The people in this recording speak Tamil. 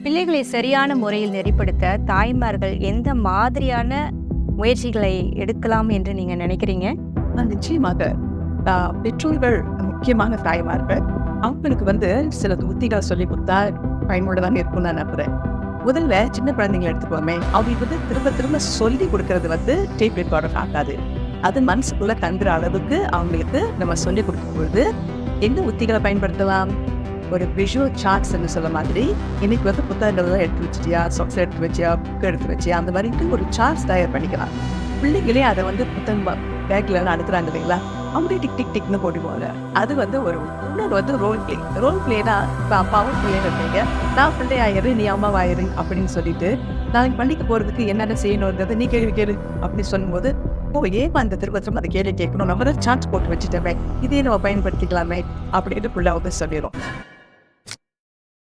பிள்ளைகளை சரியான முறையில் நெறிப்படுத்த தாய்மார்கள் எந்த மாதிரியான முயற்சிகளை எடுக்கலாம் என்று நீங்க நினைக்கிறீங்க? நிச்சயமாக பெற்றோர்கள் முக்கியமான தாய்மார்கள் அவங்களுக்கு சில உத்திகளை சொல்லி கொடுத்தா பயனுள்ளதாக இருக்கும்னு நான் நம்புறேன். முதல்ல சின்ன குழந்தைங்களை எடுத்துக்கோமே, அவங்களுக்கு திரும்ப திரும்ப சொல்லி கொடுக்கறது டேப் ரெக்கார்டர் ஆகாது. அது மனசுக்குள்ள தங்குற அளவுக்கு அவங்களுக்கு நம்ம சொல்லி கொடுக்கும் பொழுது எந்த உத்திகளை பயன்படுத்தலாம்? ஒரு விஷுவல் சார்ட்ஸ் சொல்ல மாதிரி இன்னைக்கு புத்தகங்கள்லாம் எடுத்து வச்சிட்டியா, சாக்ஸ் எடுத்து வச்சியா, புக் எடுத்து வச்சியா, அந்த மாதிரி ஒரு சார்ட்ஸ் தயார் பண்ணிக்கலாம். பிள்ளைங்களே அதை புத்தகம் பேக்ல அனுப்புறாங்க இல்லைங்களா, அவங்களே டிக் டிக் டிக்னு போட்டுக்குவாங்க. அது ஒரு இன்னொரு ரோல் பிளேனா, இப்போ அப்பாவும் பிள்ளைங்க இருப்பீங்க, நான் பிள்ளை ஆயிரு நீ அம்மாவாயிரு அப்படின்னு சொல்லிட்டு நாளைக்கு பள்ளிக்கு போறதுக்கு என்னென்ன செய்யணுங்கிறத நீ கேள்வி கேளு அப்படின்னு சொல்லும்போது, ஏன் அந்த திரும்ப அந்த கேள்வி கேட்கணும், நம்ம தான் சார்ட்ஸ் போட்டு வச்சுட்டோமே, இதே நம்ம பயன்படுத்திக்கலாமே அப்படின்னு பிள்ளை சொல்லிடும்.